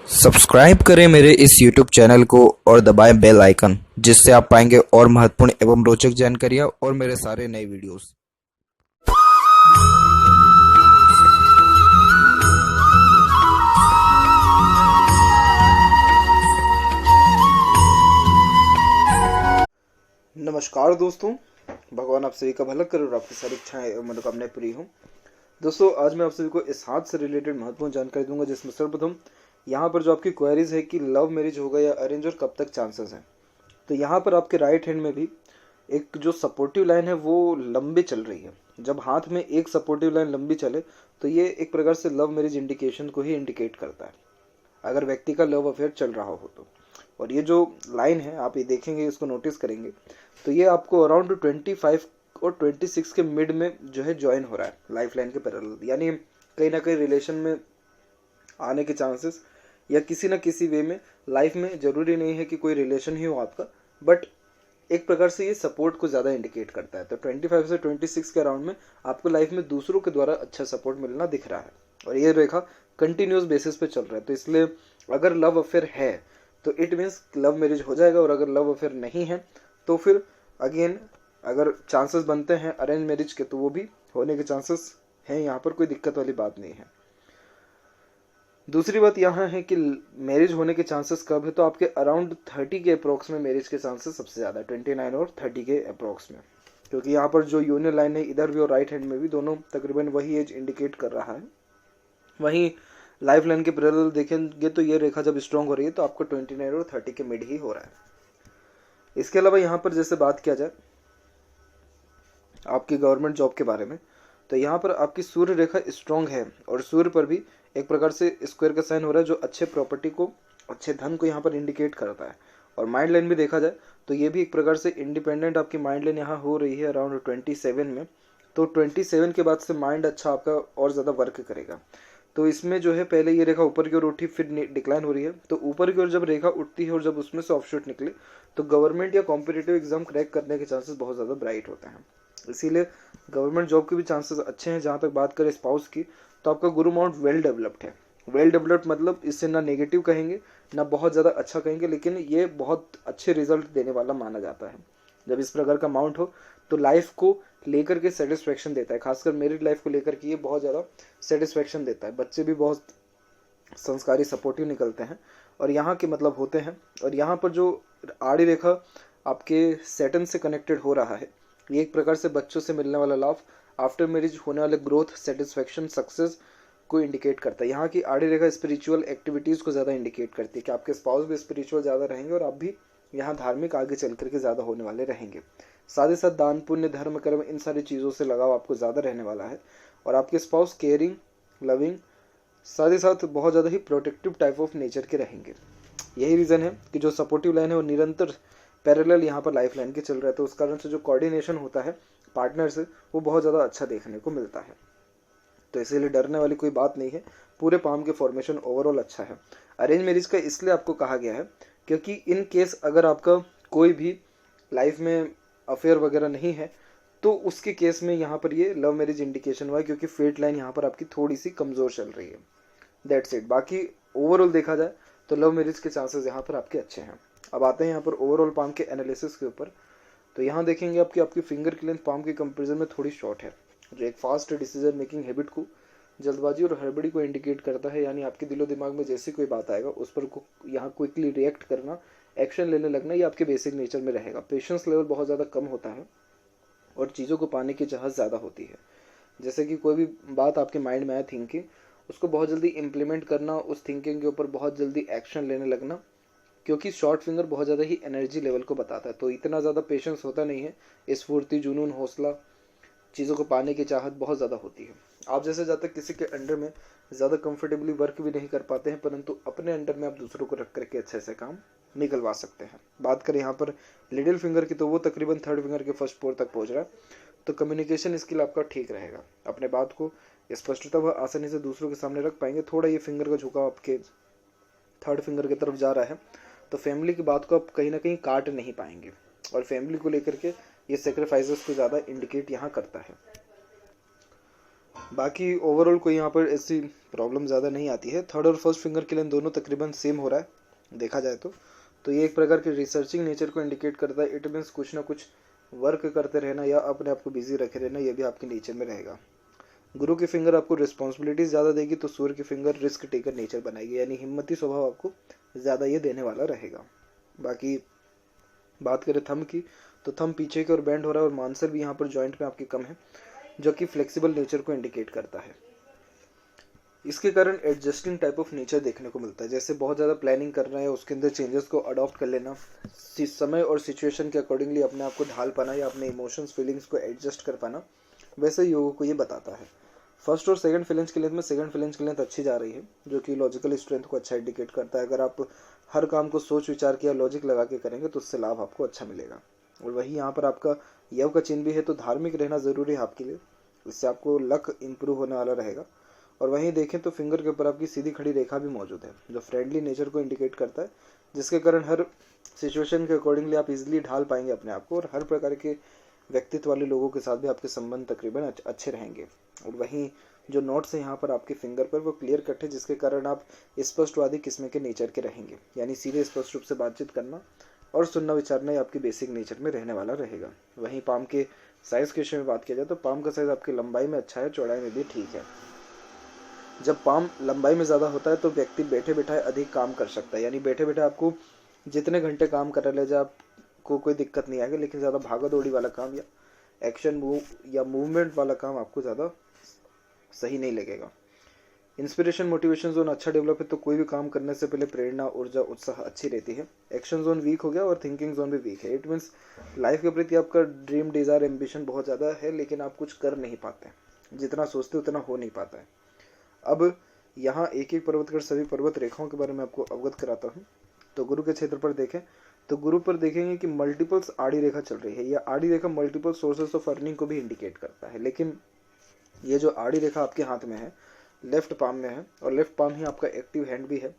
Subscribe करें मेरे इस YouTube चैनल को और दबाएं बेल आइकन, जिससे आप पाएंगे और महत्वपूर्ण एवं रोचक जानकारियां और मेरे सारे नए वीडियोस। नमस्कार दोस्तों, भगवान आप सभी का भला करे और आपकी सारी इच्छाएं एवं मनोकामनाएं पूरी हों। दोस्तों, आज मैं आप सभी को इस हाथ से रिलेटेड महत्वपूर्ण जानकारी दूंगा, जिसमें सर्वप्रथम यहाँ पर जो आपकी क्वेरीज है कि लव मैरिज होगा या अरेंज और कब तक चांसेस हैं। तो यहाँ पर आपके राइट हैंड में भी एक जो सपोर्टिव लाइन है वो लंबी चल रही है। जब हाथ में एक सपोर्टिव लाइन लंबी चले तो ये एक प्रकार से लव मैरिज इंडिकेशन को ही इंडिकेट करता है, अगर व्यक्ति का लव अफेयर चल रहा हो तो। और ये जो लाइन है आप ये देखेंगे, इसको नोटिस करेंगे तो ये आपको अराउंड 25 और 26 के मिड में जो है ज्वाइन हो रहा है लाइफ लाइन के पैरेलल, यानी कहीं ना कहीं रिलेशन में आने के चांसेस या किसी ना किसी वे में लाइफ में, जरूरी नहीं है कि कोई रिलेशन ही हो आपका, बट एक प्रकार से ये सपोर्ट को ज़्यादा इंडिकेट करता है। तो 25 से 26 के अराउंड में आपको लाइफ में दूसरों के द्वारा अच्छा सपोर्ट मिलना दिख रहा है और ये रेखा कंटिन्यूस बेसिस पे चल रहा है। तो इसलिए अगर लव अफेयर है तो इट मीन्स लव मैरिज हो जाएगा, और अगर लव अफेयर नहीं है तो फिर अगेन अगर चांसेस बनते हैं अरेंज मैरिज के तो वो भी होने के चांसेस हैं। यहाँ पर कोई दिक्कत वाली बात नहीं है। दूसरी बात यहाँ है कि मैरिज होने के चांसेस कब है, तो आपके अराउंड 30 के अप्रोक्स में मैरिज के चांसेस सबसे ज़्यादा, 29 और 30 के अप्रोक्स में, क्योंकि यहाँ पर जो यूनियन लाइन है इधर भी और राइट हैंड में भी दोनों तकरीबन वही एज इंडिकेट कर रहा है। वहीं लाइफ लाइन के पैरेलल देखेंगे तो ये रेखा जब स्ट्रॉन्ग हो रही है तो आपको 29 और 30 के मिड ही हो रहा है। इसके अलावा यहाँ पर जैसे बात किया जाए आपकी गवर्नमेंट जॉब के बारे में, तो यहाँ पर आपकी सूर्य रेखा स्ट्रॉन्ग है और सूर्य पर भी एक प्रकार से स्क्वायर का साइन हो रहा है, जो अच्छे प्रॉपर्टी को, अच्छे धन को यहाँ पर इंडिकेट करता है। और माइंड लाइन भी देखा जाए तो ये भी एक प्रकार से इंडिपेंडेंट आपकी माइंड लाइन यहाँ हो रही है अराउंड 27 में। तो 27 के बाद से माइंड अच्छा आपका और ज़्यादा वर्क करेगा। तो इसमें जो है पहले ये रेखा ऊपर की ओर उठी, फिर डिक्लाइन हो रही है। तो ऊपर की ओर जब रेखा उठती है और जब उसमें से ऑफशूट निकले तो गवर्नमेंट या कॉम्पिटिटिव एग्जाम क्रैक करने के चांसेस बहुत ज़्यादा ब्राइट होते हैं। इसीलिए गवर्नमेंट जॉब के भी चांसेस अच्छे हैं। जहाँ तक बात करें स्पाउस की, तो आपका गुरु माउंट वेल डेवलप्ड है। वेल डेवलप्ड मतलब इससे ना नेगेटिव कहेंगे ना बहुत ज़्यादा अच्छा कहेंगे, लेकिन ये बहुत अच्छे रिजल्ट देने वाला माना जाता है। जब इस प्रकार का माउंट हो तो लाइफ को लेकर के सेटिस्फेक्शन देता है, खासकर मैरिड लाइफ को लेकर के ये बहुत ज़्यादा सेटिस्फेक्शन देता है। बच्चे भी बहुत संस्कारी सपोर्टिव निकलते हैं और यहाँ के मतलब होते हैं। और यहाँ पर जो आड़ी रेखा आपके सैटर्न से कनेक्टेड हो रहा है, ये एक प्रकार से बच्चों से मिलने वाला लाभ, आफ्टर मैरिज होने वाले ग्रोथ, सेटिस्फेक्शन, सक्सेस को इंडिकेट करता है। यहाँ की आड़ी रेखा स्पिरिचुअल एक्टिविटीज़ को ज़्यादा इंडिकेट करती है कि आपके स्पाउस भी स्पिरिचुअल ज़्यादा रहेंगे और आप भी यहाँ धार्मिक आगे चल करके ज़्यादा होने वाले रहेंगे। साथ ही साथ दान पुण्य धर्म कर्म इन सारी चीज़ों से लगाव आपको ज़्यादा रहने वाला है। और आपके स्पाउस केयरिंग, लविंग, साथ ही साथ बहुत ज़्यादा ही प्रोटेक्टिव टाइप ऑफ नेचर के रहेंगे। यही रीज़न है कि जो सपोर्टिव लाइन है वो निरंतर पैरेलल यहाँ पर लाइफ लाइन के चल रहा है। तो उस कारण से जो कोऑर्डिनेशन होता है पार्टनर से वो बहुत ज़्यादा अच्छा देखने को मिलता है। तो इसीलिए डरने वाली कोई बात नहीं है। पूरे पाम के फॉर्मेशन ओवरऑल अच्छा है। अरेंज मैरिज का इसलिए आपको कहा गया है क्योंकि इन केस अगर आपका कोई भी लाइफ में अफेयर वगैरह नहीं है तो उसके केस में यहाँ पर ये लव मैरिज इंडिकेशन हुआ है, क्योंकि फेट लाइन यहाँ पर आपकी थोड़ी सी कमज़ोर चल रही है। That's it. बाकी ओवरऑल देखा जाए तो लव मैरिज के चांसेस यहाँ पर आपके अच्छे हैं। अब आते हैं यहाँ पर ओवरऑल पाम के एनालिसिस के ऊपर। तो यहाँ देखेंगे आपकी फिंगर की लेंथ पाम के कंपेरिजन में थोड़ी शॉर्ट है, जो एक फास्ट डिसीजन मेकिंग हैबिट को, जल्दबाजी और हड़बड़ी को इंडिकेट करता है। यानी आपके दिलो दिमाग में जैसे कोई बात आएगा उस पर यहाँ क्विकली रिएक्ट करना, एक्शन लेने लगना, ये आपके बेसिक नेचर में रहेगा। पेशेंस लेवल बहुत ज़्यादा कम होता है और चीज़ों को पाने की चाहत ज़्यादा होती है। जैसे कि कोई भी बात आपके माइंड में आए थिंकिंग, उसको बहुत जल्दी इम्प्लीमेंट करना, उस थिंकिंग के ऊपर बहुत जल्दी एक्शन लेने लगना, क्योंकि शॉर्ट फिंगर बहुत ज़्यादा ही एनर्जी लेवल को बताता है। तो इतना ज़्यादा पेशेंस होता नहीं है। स्फूर्ति, जुनून, हौसला, चीज़ों को पाने की चाहत बहुत ज़्यादा होती है। आप जैसे ज़्यादा किसी के अंडर में ज़्यादा कंफर्टेबली वर्क भी नहीं कर पाते हैं, परंतु अपने अंडर में आप दूसरों को रख करके अच्छे से काम निकलवा सकते हैं। बात करें यहाँ पर लिटिल फिंगर की, तो वो तकरीबन थर्ड फिंगर के फर्स्ट पोर तक पहुँच रहा है। तो कम्युनिकेशन स्किल आपका ठीक रहेगा। अपने बात को स्पष्टता व आसानी से दूसरों के सामने रख पाएंगे। थोड़ा ये फिंगर का झुकाव आपके थर्ड फिंगर की तरफ जा रहा है, तो फैमिली की बात को आप कहीं ना कहीं काट नहीं पाएंगे और फैमिली को लेकर के ये सेक्रीफाइसेस को ज़्यादा इंडिकेट यहाँ करता है। बाकी ओवरऑल कोई यहाँ पर ऐसी प्रॉब्लम ज़्यादा नहीं आती है। थर्ड और फर्स्ट फिंगर के लेंथ दोनों तकरीबन सेम हो रहा है देखा जाए तो ये एक प्रकार के रिसर्चिंग नेचर को इंडिकेट करता है। इट मीन्स कुछ ना कुछ वर्क करते रहना या अपने आप को बिजी रखे रहना, ये भी आपके नेचर में रहेगा। गुरु की फिंगर आपको रिस्पॉन्सिबिलिटीज ज़्यादा देगी, तो सूर्य की फिंगर रिस्क टेकर नेचर बनाएगी, यानी हिम्मती स्वभाव आपको ज़्यादा ये देने वाला रहेगा। बाकी बात करें थंब की, तो थंब पीछे की ओर बेंड हो रहा है और मांसर भी यहाँ पर जॉइंट में आपके कम है, जो कि फ्लेक्सिबल नेचर को इंडिकेट करता है। इसके कारण एडजस्टिंग टाइप ऑफ नेचर देखने को मिलता है, जैसे बहुत ज़्यादा प्लानिंग करना है, उसके अंदर चेंजेस को अडॉप्ट कर लेना, समय और सिचुएशन के अकॉर्डिंगली अपने आप को ढाल पाना या अपने इमोशंस फीलिंग्स को एडजस्ट कर पाना, वैसे योगों को ये बताता है। फर्स्ट और सेकंड फिलेंज की लेंथ में सेकंड फिलेंज की लेंथ अच्छी जा रही है, जो कि लॉजिकल स्ट्रेंथ को अच्छा इंडिकेट करता है। अगर आप हर काम को सोच विचार के या लॉजिक लगा के करेंगे तो उससे लाभ आपको अच्छा मिलेगा। और वही यहाँ पर आपका यव का चिन्ह भी है, तो धार्मिक रहना ज़रूरी है आपके लिए, इससे आपको लक इम्प्रूव होने वाला रहेगा। और वहीं देखें तो फिंगर के ऊपर आपकी सीधी खड़ी रेखा भी मौजूद है, जो फ्रेंडली नेचर को इंडिकेट करता है, जिसके कारण हर सिचुएशन के अकॉर्डिंगली आप इजीली ढाल पाएंगे अपने आप को, और हर प्रकार के व्यक्तित्व वाले लोगों के साथ भी आपके संबंध तकरीबन अच्छे रहेंगे। और वहीं जो नोट्स है यहाँ पर आपके फिंगर पर वो क्लियर कट है, जिसके कारण आप स्पष्टवादी किस्म के नेचर के रहेंगे, यानी सीधे स्पष्ट रूप से बातचीत करना और सुनना विचारना ही आपकी बेसिक नेचर में रहने वाला रहेगा। वहीं पाम के साइज के विषय में बात किया जाए तो पाम का साइज आपकी लंबाई में अच्छा है, चौड़ाई में भी ठीक है। जब पाम लंबाई में ज़्यादा होता है तो व्यक्ति बैठे बैठाए अधिक काम कर सकता है, यानी बैठे बैठे आपको जितने घंटे काम कर ले जाए आपको कोई दिक्कत नहीं आएगी, लेकिन ज़्यादा भागा दौड़ी वाला काम या एक्शन मूव या मूवमेंट वाला काम आपको ज़्यादा सही नहीं लगेगा। इंस्पिरेशन मोटिवेशन जोन अच्छा डेवलप है, तो कोई भी काम करने से पहले प्रेरणा ऊर्जा उत्साह अच्छी रहती है। एक्शन जोन वीक हो गया और थिंकिंग जोन भी वीक है। इट मीन्स लाइफ के प्रति आपका ड्रीम डिज़ायर एम्बिशन बहुत ज़्यादा है, लेकिन आप कुछ कर नहीं पाते, जितना सोचते उतना हो नहीं पाता है। अब यहाँ एक एक पर्वत कर सभी पर्वत रेखाओं के बारे में आपको अवगत कराता हूँ। तो गुरु के क्षेत्र पर देखें तो गुरु पर देखेंगे कि मल्टीपल्स आड़ी रेखा चल रही है। यह आड़ी रेखा मल्टीपल सोर्सेस ऑफ अर्निंग को भी इंडिकेट करता है, लेकिन ये जो आड़ी रेखा आपके हाथ में है, लेफ्ट पाम में है, और लेफ्ट पाम ही आपका एक्टिव हैंड भी है,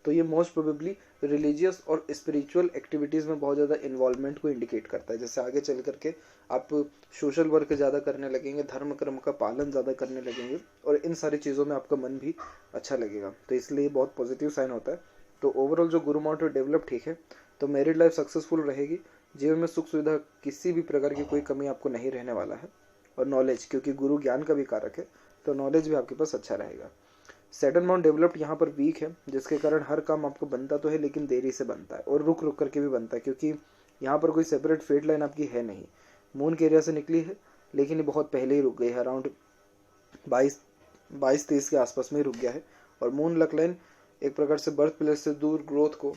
तो ये मोस्ट प्रोबेबली रिलीजियस और स्पिरिचुअल एक्टिविटीज़ में बहुत ज़्यादा इन्वॉल्वमेंट को इंडिकेट करता है। जैसे आगे चल करके आप सोशल वर्क ज़्यादा करने लगेंगे, धर्म कर्म का पालन ज़्यादा करने लगेंगे, और इन सारी चीज़ों में आपका मन भी अच्छा लगेगा, तो इसलिए बहुत पॉजिटिव साइन होता है। तो ओवरऑल जो गुरु माउंट डेवलप ठीक है, तो मैरिड लाइफ सक्सेसफुल रहेगी, जीवन में सुख सुविधा किसी भी प्रकार की कोई कमी आपको नहीं रहने वाला है। और नॉलेज, क्योंकि गुरु ज्ञान का भी कारक है, तो नॉलेज भी आपके पास अच्छा रहेगा। सैटर्न माउंट डेवलप्ड यहाँ पर वीक है, जिसके कारण हर काम आपको बनता तो है, लेकिन देरी से बनता है और रुक रुक करके भी बनता है, क्योंकि यहाँ पर कोई सेपरेट फेड लाइन आपकी है नहीं। मून के एरिया से निकली है, लेकिन ये बहुत पहले ही रुक गई है, अराउंड 22-23 के आसपास में ही रुक गया है। और मून लक लाइन एक प्रकार से बर्थ प्लेस से दूर ग्रोथ को,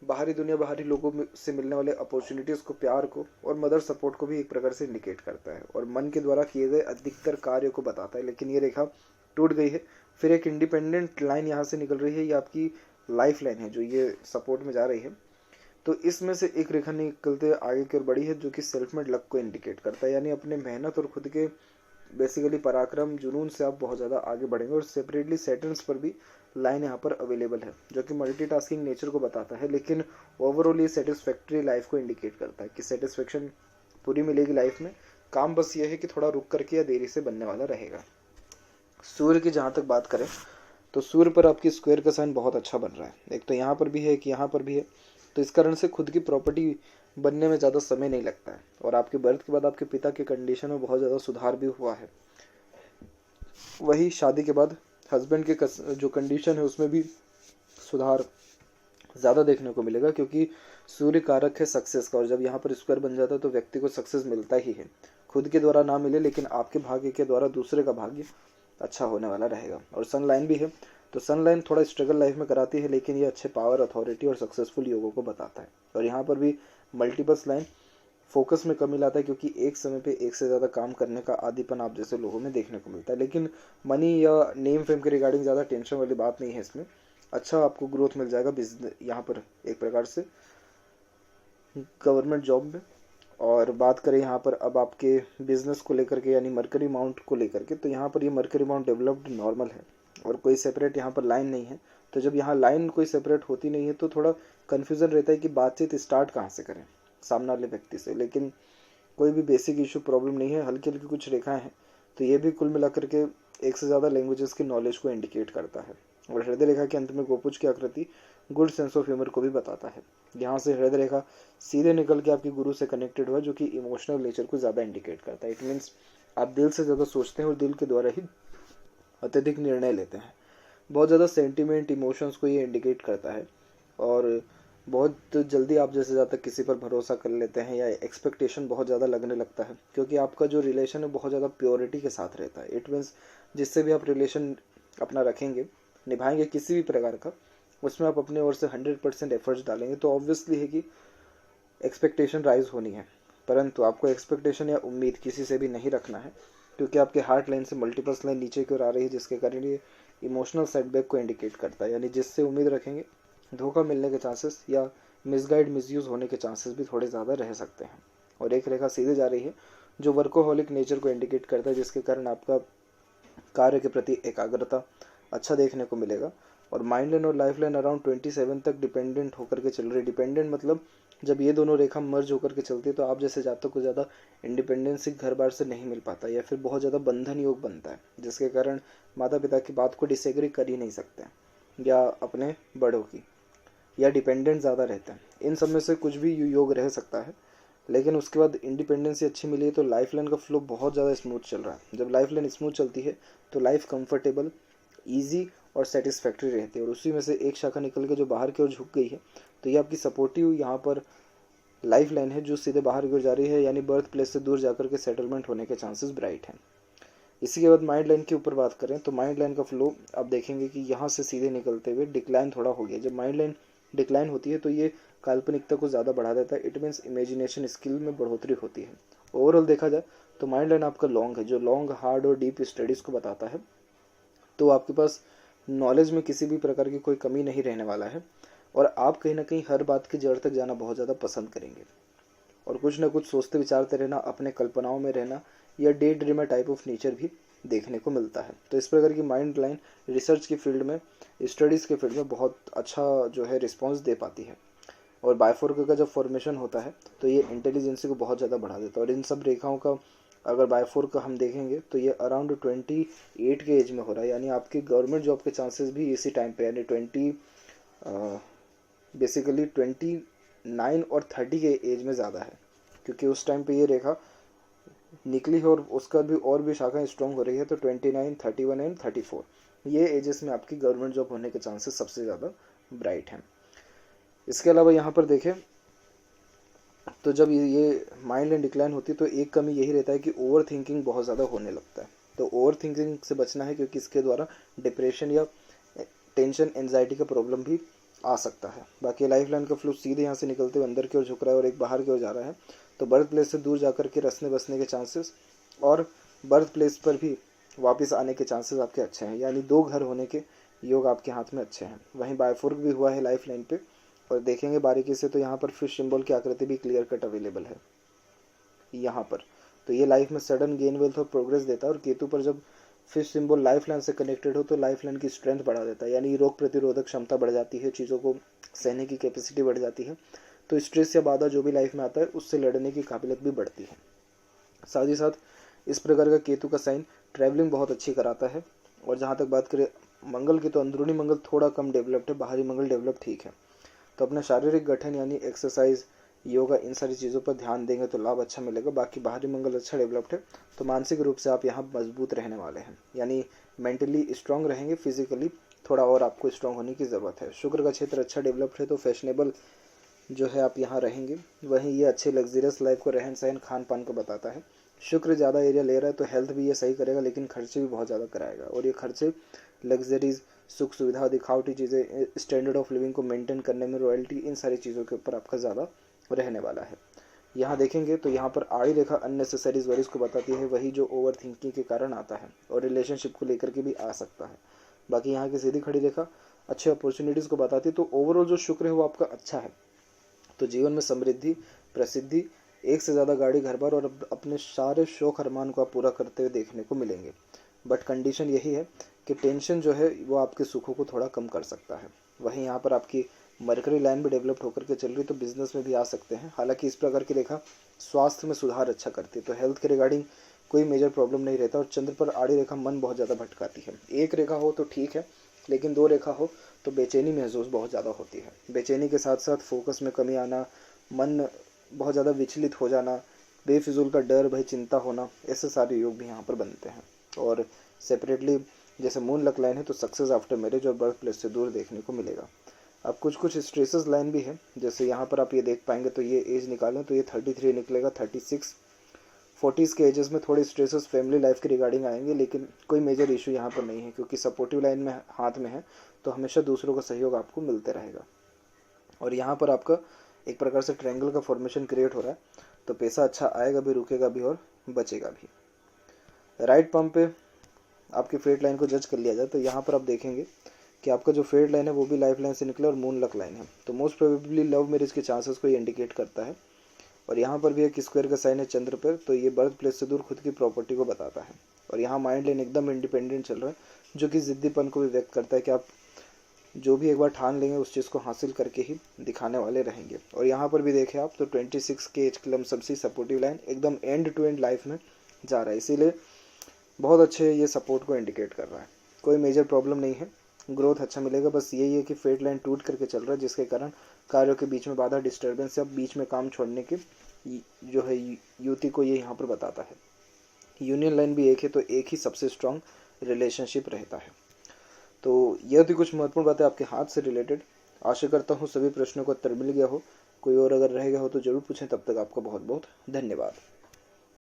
बाहरी दुनिया, बाहरी लोगों से मिलने वाले अपॉर्चुनिटीज़ को, प्यार को और मदर सपोर्ट को भी एक प्रकार से इंडिकेट करता है, और मन के द्वारा किए गए अधिकतर कार्यों को बताता है। लेकिन ये रेखा टूट गई है, फिर एक इंडिपेंडेंट लाइन यहाँ से निकल रही है, ये आपकी लाइफ लाइन है जो ये सपोर्ट में जा रही है। तो इसमें से एक रेखा निकलते आगे की ओर बढ़ी है, जो कि सेल्फ मेड लक को इंडिकेट करता है, यानी अपने मेहनत और खुद के बेसिकली पराक्रम जुनून से आप बहुत ज़्यादा आगे बढ़ेंगे। और सेपरेटली सैटर्न्स पर भी लाइन यहाँ पर अवेलेबल है, जो कि मल्टीटास्किंग नेचर को बताता है, लेकिन ओवरऑल ये सेटिस्फैक्ट्री लाइफ को इंडिकेट करता है कि सेटिस्फेक्शन पूरी मिलेगी लाइफ में। काम बस ये है कि थोड़ा रुक करके या देरी से बनने वाला रहेगा। सूर्य की जहाँ तक बात करें तो सूर्य पर आपकी स्क्वायर का साइन बहुत अच्छा बन रहा है, एक तो यहाँ पर भी है, एक यहाँ पर भी है, तो इस कारण से खुद की प्रॉपर्टी बनने में ज़्यादा समय नहीं लगता है। और आपके बर्थ के बाद आपके पिता के कंडीशन में बहुत ज़्यादा सुधार भी हुआ है। वही शादी के बाद हस्बैंड के जो कंडीशन है उसमें भी सुधार ज़्यादा देखने को मिलेगा, क्योंकि सूर्य कारक है सक्सेस का, और जब यहाँ पर स्क्वायर बन जाता है तो व्यक्ति को सक्सेस मिलता ही है, खुद के द्वारा ना मिले लेकिन आपके भाग्य के द्वारा दूसरे का भाग्य अच्छा होने वाला रहेगा। और सन लाइन भी है, तो सन लाइन थोड़ा स्ट्रगल लाइफ में कराती है, लेकिन ये अच्छे पावर, अथॉरिटी और सक्सेसफुल योगों को बताता है। और यहाँ पर भी मल्टीपल्स लाइन फोकस में कमी लाता है, क्योंकि एक समय पे एक से ज़्यादा काम करने का आदीपन आप जैसे लोगों में देखने को मिलता है। लेकिन मनी या नेम फेम के रिगार्डिंग ज़्यादा टेंशन वाली बात नहीं है इसमें, अच्छा आपको ग्रोथ मिल जाएगा बिजनेस यहाँ पर एक प्रकार से गवर्नमेंट जॉब में। और बात करें यहाँ पर अब आपके बिजनेस को लेकर के, यानी मरकरी माउंट को लेकर के, तो यहाँ पर ये मरकरी माउंट डेवलप्ड नॉर्मल है और कोई सेपरेट यहाँ पर लाइन नहीं है। तो जब यहाँ लाइन कोई सेपरेट होती नहीं है तो थोड़ा कन्फ्यूज़न रहता है कि बातचीत स्टार्ट कहाँ से करें सामने वाले व्यक्ति से, लेकिन कोई भी बेसिक इशू प्रॉब्लम नहीं है। हल्की हल्की कुछ रेखाएं हैं तो ये भी कुल मिलाकर के एक से ज़्यादा लैंग्वेजेस की नॉलेज को इंडिकेट करता है। और हृदय रेखा के अंत में गोपुज की आकृति गुड सेंस ऑफ ह्यूमर को भी बताता है। यहाँ से हृदय रेखा सीधे निकल के आपके गुरु से कनेक्टेड हुआ, जो कि इमोशनल नेचर को ज़्यादा इंडिकेट करता है। इट मीन्स आप दिल से ज़्यादा सोचते हैं और दिल के द्वारा ही अत्यधिक निर्णय लेते हैं। बहुत ज़्यादा सेंटिमेंट इमोशंस को ये इंडिकेट करता है और बहुत जल्दी आप जैसे ज़्यादा किसी पर भरोसा कर लेते हैं या एक्सपेक्टेशन बहुत ज़्यादा लगने लगता है, क्योंकि आपका जो रिलेशन है बहुत ज़्यादा प्योरिटी के साथ रहता है। इट मीन्स जिससे भी आप रिलेशन अपना रखेंगे, निभाएंगे किसी भी प्रकार का, उसमें आप अपने ओर से 100% एफर्ट्स डालेंगे, तो ऑब्वियसली है कि एक्सपेक्टेशन राइज होनी है। परंतु आपको एक्सपेक्टेशन या उम्मीद किसी से भी नहीं रखना है, क्योंकि आपके हार्ट लाइन से मल्टीपल्स लाइन नीचे की ओर आ रही है, जिसके कारण ये इमोशनल सेटबैक को इंडिकेट करता है। यानी जिससे उम्मीद रखेंगे, धोखा मिलने के चांसेस या मिसगाइड मिसयूज़ होने के चांसेस भी थोड़े ज़्यादा रह सकते हैं। और एक रेखा सीधे जा रही है जो वर्कोहॉलिक नेचर को इंडिकेट करता है, जिसके कारण आपका कार्य के प्रति एकाग्रता अच्छा देखने को मिलेगा। और माइंड लाइन और लाइफ लाइन अराउंड 27 तक डिपेंडेंट होकर के चल रही। डिपेंडेंट मतलब जब ये दोनों रेखा मर्ज होकर के चलती है तो आप जैसे जातक को ज़्यादा इंडिपेंडेंसी घर बार से नहीं मिल पाता, या फिर बहुत ज़्यादा बंधन योग बनता है, जिसके कारण माता पिता की बात को डिसएग्री कर ही नहीं सकते, या अपने बड़ों की, या डिपेंडेंट ज़्यादा रहते हैं। इन सब में से कुछ भी योग रह सकता है। लेकिन उसके बाद इंडिपेंडेंसी अच्छी मिली है तो लाइफ लाइन का फ्लो बहुत ज़्यादा स्मूथ चल रहा है। जब लाइफ लाइन स्मूथ चलती है तो लाइफ कंफर्टेबल, ईजी और सेटिस्फैक्ट्री रहती है। और उसी में से एक शाखा निकल के जो बाहर की ओर झुक गई है, तो ये आपकी सपोर्टिव यहाँ पर लाइफ लाइन है जो सीधे बाहर की ओर जा रही है, यानी बर्थ प्लेस से दूर जाकर के सेटलमेंट होने के चांसेस ब्राइट हैं। इसी के बाद माइंड लाइन के ऊपर बात करें तो माइंड लाइन का फ्लो आप देखेंगे कि यहाँ से सीधे निकलते हुए डिक्लाइन थोड़ा हो गया। जब माइंड लाइन डिक्लाइन होती है तो ये काल्पनिकता को ज़्यादा बढ़ा देता है। इट मीन्स इमेजिनेशन स्किल में बढ़ोतरी होती है। ओवरऑल देखा जाए तो माइंड लाइन आपका लॉन्ग है, जो लॉन्ग हार्ड और डीप स्टडीज़ को बताता है। तो आपके पास नॉलेज में किसी भी प्रकार की कोई कमी नहीं रहने वाला है, और आप कहीं ना कहीं हर बात की जड़ तक जाना बहुत ज़्यादा पसंद करेंगे, और कुछ ना कुछ सोचते विचारते रहना, अपने कल्पनाओं में रहना, या day dreamer type of nature भी देखने को मिलता है। तो इस प्रकार की माइंड लाइन रिसर्च की फील्ड में, स्टडीज़ के फील्ड में बहुत अच्छा जो है रिस्पॉन्स दे पाती है। और बायफोर्क का जब फॉर्मेशन होता है तो ये इंटेलिजेंसी को बहुत ज़्यादा बढ़ा देता है। और इन सब रेखाओं का अगर बायफोर्क हम देखेंगे तो ये अराउंड 28 के एज में हो रहा है, यानी आपकी गवर्नमेंट जॉब के चांसेस भी इसी टाइम पे, यानी 29 और 30 के एज में ज़्यादा है, क्योंकि उस टाइम पे ये रेखा निकली है और उसका भी और भी शाखाएं स्ट्रॉन्ग हो रही है। तो 29, 31 एंड 34 ये एजेस में आपकी गवर्नमेंट जॉब होने के चांसेस सबसे ज़्यादा ब्राइट हैं। इसके अलावा यहाँ पर देखें तो जब ये माइंड लाइन डिक्लाइन होती है तो एक कमी यही रहता है कि ओवर थिंकिंग बहुत ज़्यादा होने लगता है। तो ओवर थिंकिंग से बचना है, क्योंकि इसके द्वारा डिप्रेशन या टेंशन एंजाइटी का प्रॉब्लम भी आ सकता है। बाकी लाइफ लाइन का फ्लो सीधे यहाँ से निकलते हुए अंदर की ओर झुक रहा है और एक बाहर की ओर जा रहा है, तो बर्थ प्लेस से दूर जाकर के रसने बसने के चांसेस और बर्थ प्लेस पर भी वापस आने के चांसेस आपके अच्छे हैं, यानी 2 घर होने के योग आपके हाथ में अच्छे हैं। वहीं बायफोर्क भी हुआ है लाइफ लाइन पे, और देखेंगे बारीकी से तो यहाँ पर फिश सिंबल की आकृति भी क्लियर कट अवेलेबल है यहाँ पर। तो ये लाइफ में सडन गेन वेल्थ और प्रोग्रेस देता है। और केतु पर जब फिश सिंबल लाइफ लाइन से कनेक्टेड हो तो लाइफ लाइन की स्ट्रेंथ बढ़ा देता है, यानी रोग प्रतिरोधक क्षमता बढ़ जाती है, चीज़ों को सहने की कैपेसिटी बढ़ जाती है। तो स्ट्रेस या बाधा जो भी लाइफ में आता है उससे लड़ने की काबिलियत भी बढ़ती है। साथ ही साथ इस प्रकार का केतु का साइन ट्रैवलिंग बहुत अच्छी कराता है। और जहाँ तक बात करें मंगल की, तो अंदरूनी मंगल थोड़ा कम डेवलप्ड है, बाहरी मंगल डेवलप ठीक है। तो अपना शारीरिक गठन यानी एक्सरसाइज, योगा, इन सारी चीज़ों पर ध्यान देंगे तो लाभ अच्छा मिलेगा। बाकी बाहरी मंगल अच्छा डेवलप्ड है तो मानसिक रूप से आप यहाँ मजबूत रहने वाले हैं, यानी मेंटली स्ट्रांग रहेंगे। फिजिकली थोड़ा और आपको स्ट्रांग होने की ज़रूरत है। शुक्र का क्षेत्र अच्छा डेवलप्ड है तो फैशनेबल जो है आप यहाँ रहेंगे। वहीं ये अच्छे लग्जरियस लाइफ को, रहन सहन, खान पान को बताता है। शुक्र ज़्यादा एरिया ले रहा है तो हेल्थ भी ये सही करेगा, लेकिन खर्चे भी बहुत ज़्यादा कराएगा। और ये खर्चे लग्जरीज, सुख सुविधा, दिखावटी चीज़ें, स्टैंडर्ड ऑफ लिविंग को मेंटेन करने में, रॉयल्टी, इन सारी चीज़ों के ऊपर आपका ज़्यादा रहने वाला है। यहाँ देखेंगे तो यहाँ पर आड़ी रेखा अननेसेसरीज वरीज को बताती है, वही जो ओवर थिंकिंग के कारण आता है और रिलेशनशिप को लेकर के भी आ सकता है। बाकी यहाँ की सीधी खड़ी रेखा अच्छे अपॉर्चुनिटीज़ को बताती है। तो ओवरऑल जो शुक्र है वो आपका अच्छा है, तो जीवन में समृद्धि, प्रसिद्धि, एक से ज़्यादा गाड़ी, घर बार और अपने सारे शौक अरमान को आप पूरा करते हुए देखने को मिलेंगे। बट कंडीशन यही है कि टेंशन जो है वो आपके सुखों को थोड़ा कम कर सकता है। वहीं यहाँ पर आपकी मरकरी लाइन भी डेवलप होकर के चल रही, तो बिजनेस में भी आ सकते हैं। हालांकि इस प्रकार की रेखा स्वास्थ्य में सुधार अच्छा करती है, तो हेल्थ के रिगार्डिंग कोई मेजर प्रॉब्लम नहीं रहता। और चंद्र पर आड़ी रेखा मन बहुत ज़्यादा भटकाती है। एक रेखा हो तो ठीक है, लेकिन 2 रेखा हो तो बेचैनी महसूस बहुत ज़्यादा होती है। बेचैनी के साथ साथ फोकस में कमी आना, मन बहुत ज़्यादा विचलित हो जाना, बेफिजूल का डर, भय, चिंता होना, ऐसे सारे योग भी यहाँ पर बनते हैं। और सेपरेटली जैसे मून लक लाइन है तो सक्सेस आफ्टर मैरिज और बर्थ प्लेस से दूर देखने को मिलेगा। अब कुछ स्ट्रेसेस लाइन भी है, जैसे यहाँ पर आप ये देख पाएंगे तो ये एज निकालें तो ये 33 निकलेगा, 36, 40s के एजेस में थोड़े स्ट्रेसेस फैमिली लाइफ के रिगार्डिंग आएंगे, लेकिन कोई मेजर इशू यहाँ पर नहीं है क्योंकि सपोर्टिव लाइन में हाथ में है तो हमेशा दूसरों का सहयोग आपको मिलते रहेगा। और यहाँ पर आपका एक प्रकार से ट्रायंगल का फॉर्मेशन क्रिएट हो रहा है, तो पैसा अच्छा आएगा भी, रुकेगा भी और बचेगा भी। राइट पम्प पे आपकी फेट लाइन को जज कर लिया जाए तो यहाँ पर आप देखेंगे कि आपका जो फेट लाइन है वो भी लाइफ लाइन से निकला और मून लक लाइन है, तो मोस्ट प्रोबेबली लव मैरिज के चांसेस को ये इंडिकेट करता है। और यहाँ पर भी एक स्क्वायर का साइन है चंद्र पर, तो ये बर्थ प्लेस से दूर खुद की प्रॉपर्टी को बताता है। और यहाँ माइंड लाइन एकदम इंडिपेंडेंट चल रहा है, जो कि जिद्दीपन को भी व्यक्त करता है कि आप जो भी एक बार ठान लेंगे उस चीज़ को हासिल करके ही दिखाने वाले रहेंगे। और यहाँ पर भी देखें आप तो 26 के एज क्लम सबसे सपोर्टिव लाइन एकदम एंड टू एंड लाइफ में जा रहा है, इसीलिए बहुत अच्छे ये सपोर्ट को इंडिकेट कर रहा है। कोई मेजर प्रॉब्लम नहीं है, ग्रोथ अच्छा मिलेगा। बस यही है कि फेट लाइन टूट करके चल रहा है, जिसके कारण कार्यों के बीच में बाधा, डिस्टर्बेंस या बीच में काम छोड़ने की जो है युति को ये यहाँ पर बताता है। यूनियन लाइन भी एक है तो एक ही सबसे स्ट्रांग रिलेशनशिप रहता है। तो यह थी कुछ महत्वपूर्ण बातें आपके हाथ से रिलेटेड। आशा करता हूँ सभी प्रश्नों का उत्तर मिल गया हो। कोई और अगर रह गया हो तो ज़रूर पूछें। तब तक आपका बहुत बहुत धन्यवाद।